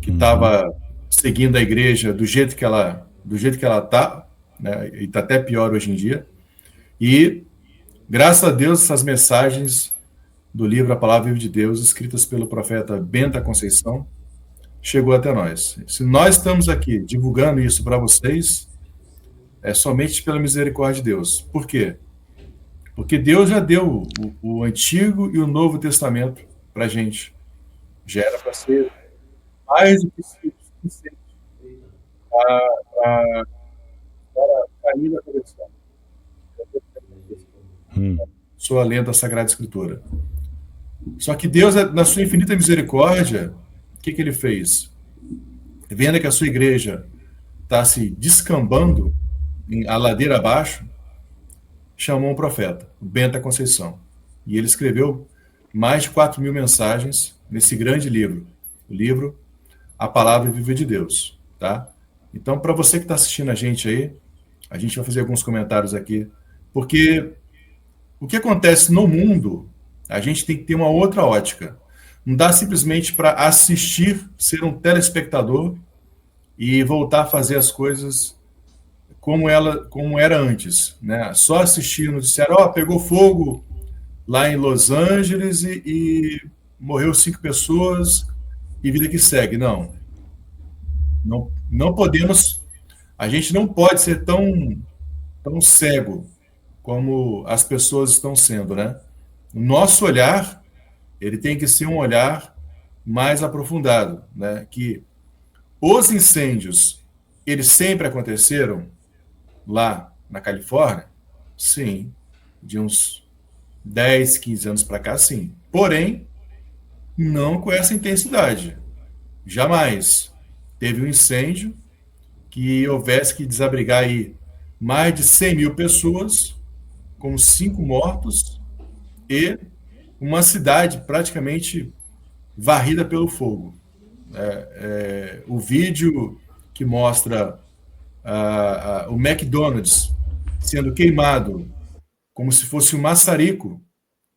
que estava seguindo a igreja do jeito que ela está, né? E está até pior hoje em dia. E, graças a Deus, essas mensagens do livro A Palavra Viva de Deus, escritas pelo profeta Bento da Conceição, chegou até nós. Se nós estamos aqui divulgando isso para vocês, é somente pela misericórdia de Deus. Por quê? Porque Deus já deu o Antigo e o Novo Testamento para a gente. Já era para ser mais do que suficiente para a caminho da conversão. Sua lenda Sagrada Escritura. Só que Deus, na sua infinita misericórdia, o que ele fez? Vendo que a sua igreja está se descambando a ladeira abaixo, chamou um profeta, o Bento da Conceição. E ele escreveu mais de 4.000 mensagens nesse grande livro, o livro A Palavra Viva de Deus. Tá? Então, para você que está assistindo a gente vai fazer alguns comentários aqui, porque o que acontece no mundo, a gente tem que ter uma outra ótica. Não dá simplesmente para assistir, ser um telespectador e voltar a fazer as coisas como era antes, né? Só assistir no noticiário, pegou fogo lá em Los Angeles e morreu 5 pessoas e vida que segue. Não podemos, a gente não pode ser tão cego como as pessoas estão sendo, né? O nosso olhar, ele tem que ser um olhar mais aprofundado, né? Que os incêndios, eles sempre aconteceram lá na Califórnia? Sim. De uns 10, 15 anos para cá, sim. Porém, não com essa intensidade. Jamais teve um incêndio que houvesse que desabrigar aí mais de 100.000 pessoas, com 5 mortos e uma cidade praticamente varrida pelo fogo. O vídeo que mostra o McDonald's sendo queimado como se fosse um maçarico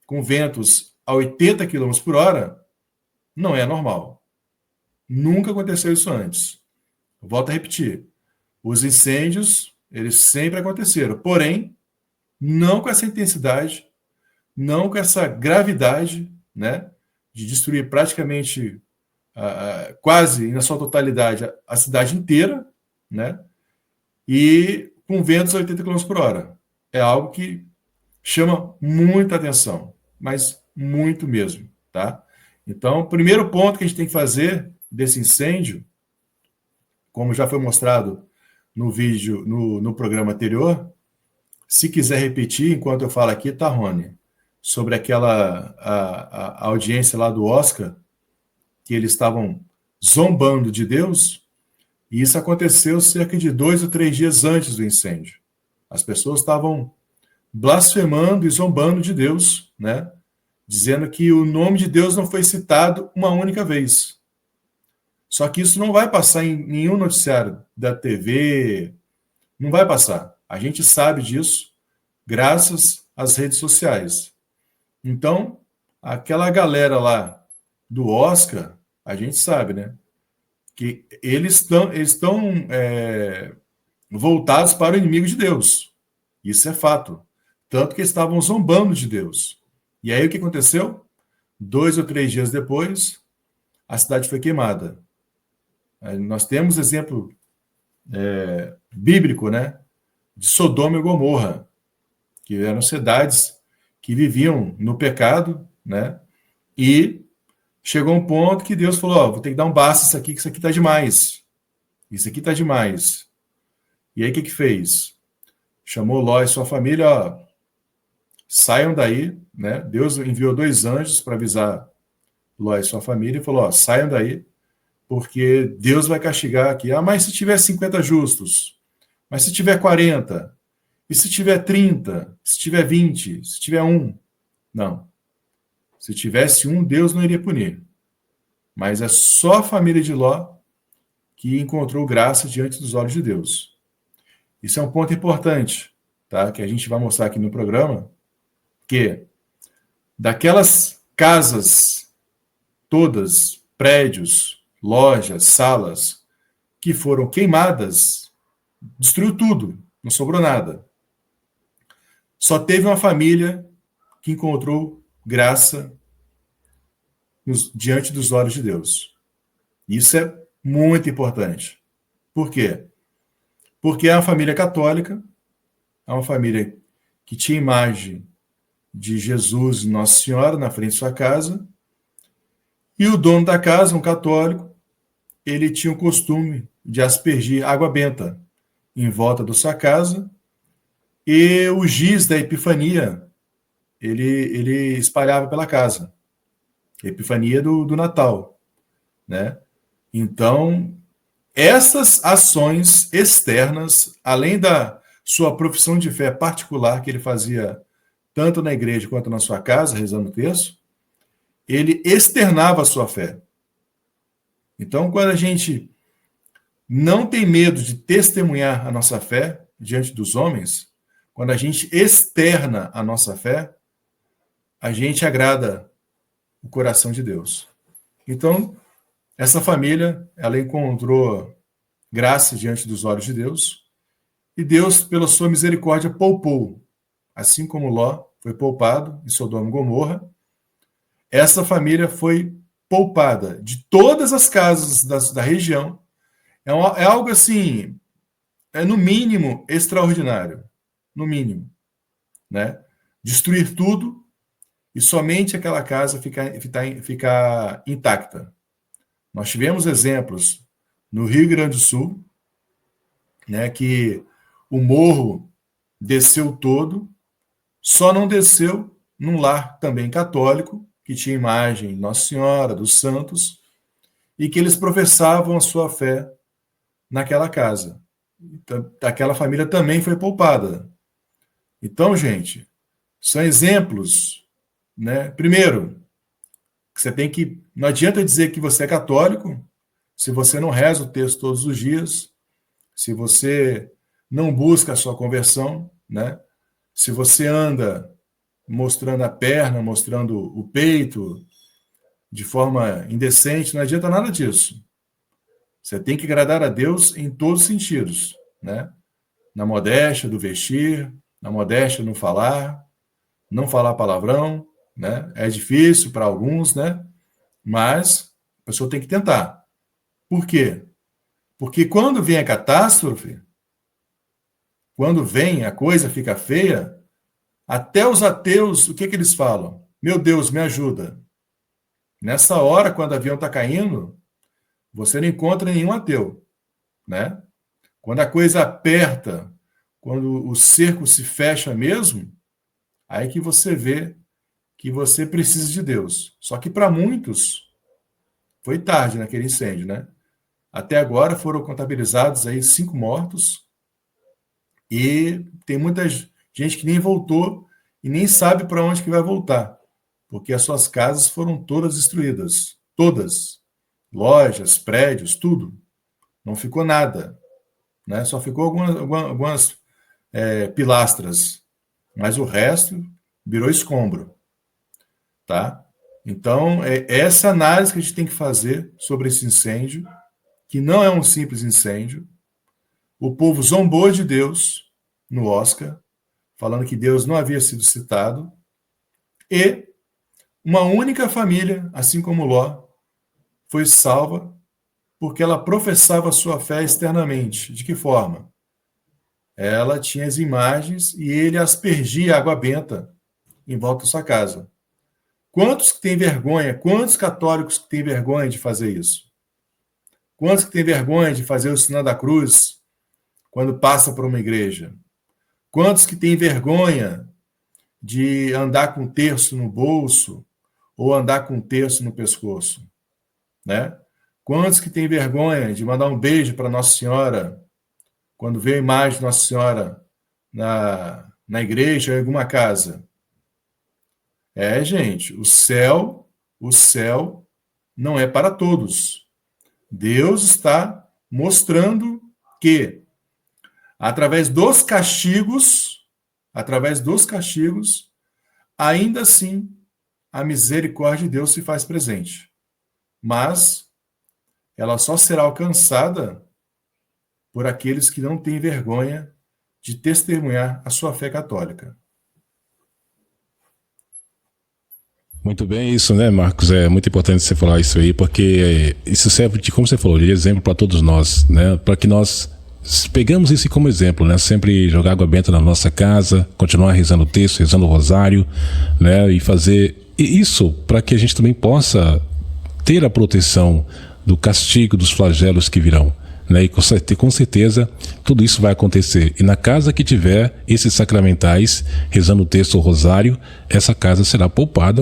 com ventos a 80 km por hora, não é normal. Nunca aconteceu isso antes. Eu volto a repetir. Os incêndios, eles sempre aconteceram, porém, não com essa intensidade, não com essa gravidade, né, de destruir praticamente, quase na sua totalidade, a cidade inteira, né, e com ventos a 80 km por hora. É algo que chama muita atenção, mas muito mesmo, tá? Então, o primeiro ponto que a gente tem que fazer desse incêndio, como já foi mostrado no vídeo, no programa anterior, se quiser repetir, enquanto eu falo aqui, tá, Rony? Sobre aquela a audiência lá do Oscar, que eles estavam zombando de Deus, e isso aconteceu cerca de 2 ou 3 dias antes do incêndio. As pessoas estavam blasfemando e zombando de Deus, né? Dizendo que o nome de Deus não foi citado uma única vez. Só que isso não vai passar em nenhum noticiário da TV, não vai passar. A gente sabe disso graças às redes sociais. Então, aquela galera lá do Oscar, a gente sabe, né? Que eles estão voltados para o inimigo de Deus. Isso é fato. Tanto que estavam zombando de Deus. E aí o que aconteceu? 2 ou 3 dias depois, a cidade foi queimada. Nós temos exemplo bíblico, né? De Sodoma e Gomorra, que eram cidades que viviam no pecado, né? E chegou um ponto que Deus falou, vou ter que dar um basta isso aqui, que isso aqui está demais. Isso aqui está demais. E aí o que fez? Chamou Ló e sua família, saiam daí, né? Deus enviou 2 anjos para avisar Ló e sua família e falou, saiam daí, porque Deus vai castigar aqui. Mas se tiver 50 justos? Mas se tiver 40? E se tiver 30? Se tiver 20? Se tiver 1? Não. Se tivesse 1, Deus não iria punir. Mas é só a família de Ló que encontrou graça diante dos olhos de Deus. Isso é um ponto importante, tá? Que a gente vai mostrar aqui no programa, que daquelas casas todas, prédios, lojas, salas, que foram queimadas, destruiu tudo, não sobrou nada. Só teve uma família que encontrou graça diante dos olhos de Deus. Isso é muito importante. Por quê? Porque é uma família católica, é uma família que tinha imagem de Jesus e Nossa Senhora na frente de sua casa, e o dono da casa, um católico, ele tinha o costume de aspergir água benta em volta da sua casa, e o giz da Epifania ele espalhava pela casa. Epifania do Natal, né? Então, essas ações externas, além da sua profissão de fé particular que ele fazia tanto na igreja quanto na sua casa, rezando o terço, ele externava a sua fé. Então, quando a gente não tem medo de testemunhar a nossa fé diante dos homens, quando a gente externa a nossa fé, a gente agrada o coração de Deus. Então, essa família, ela encontrou graça diante dos olhos de Deus, e Deus, pela sua misericórdia, poupou. Assim como Ló foi poupado em Sodoma e Gomorra, essa família foi poupada de todas as casas da região. É algo assim, no mínimo extraordinário, no mínimo, né? Destruir tudo e somente aquela casa ficar intacta. Nós tivemos exemplos no Rio Grande do Sul, né, que o morro desceu todo, só não desceu num lar também católico, que tinha imagem de Nossa Senhora, dos santos, e que eles professavam a sua fé naquela casa. Então, aquela família também foi poupada. Então, gente, são exemplos, né? Primeiro, que você tem que. Não adianta dizer que você é católico se você não reza o texto todos os dias, se você não busca a sua conversão, né? Se você anda mostrando a perna, mostrando o peito de forma indecente, não adianta nada disso. Você tem que agradar a Deus em todos os sentidos, né? Na modéstia do vestir, na modéstia no falar, não falar palavrão, né? É difícil para alguns, né? Mas a pessoa tem que tentar. Por quê? Porque quando vem a catástrofe, quando vem a coisa fica feia, até os ateus, o que eles falam? Meu Deus, me ajuda. Nessa hora, quando o avião está caindo, você não encontra nenhum ateu, né? Quando a coisa aperta, quando o cerco se fecha mesmo, aí que você vê que você precisa de Deus. Só que para muitos foi tarde naquele incêndio, né? Até agora foram contabilizados aí 5 mortos e tem muita gente que nem voltou e nem sabe para onde que vai voltar, porque as suas casas foram todas destruídas, todas, lojas, prédios, tudo, não ficou nada, né? Só ficou algumas pilastras, mas o resto virou escombro, tá? Então, é essa análise que a gente tem que fazer sobre esse incêndio, que não é um simples incêndio. O povo zombou de Deus no Oscar, falando que Deus não havia sido citado, e uma única família, assim como Ló, foi salva porque ela professava sua fé externamente. De que forma? Ela tinha as imagens e ele aspergia água benta em volta da sua casa. Quantos que têm vergonha? Quantos católicos que têm vergonha de fazer isso? Quantos que têm vergonha de fazer o sinal da cruz quando passa por uma igreja? Quantos que têm vergonha de andar com um terço no bolso ou andar com um terço no pescoço, né? Quantos que têm vergonha de mandar um beijo para Nossa Senhora quando vê a imagem de Nossa Senhora na igreja ou em alguma casa? Gente, o céu não é para todos. Deus está mostrando que através dos castigos, ainda assim a misericórdia de Deus se faz presente. Mas ela só será alcançada por aqueles que não têm vergonha de testemunhar a sua fé católica. Muito bem, isso, né, Marcos? É muito importante você falar isso aí, porque isso serve de, como você falou, de exemplo para todos nós, né? Para que nós pegamos isso como exemplo, né? Sempre jogar água benta na nossa casa, continuar rezando o texto, rezando o rosário, né? E fazer isso para que a gente também possa ter a proteção do castigo, dos flagelos que virão. Né? E com certeza tudo isso vai acontecer. E na casa que tiver esses sacramentais, rezando o texto o rosário, essa casa será poupada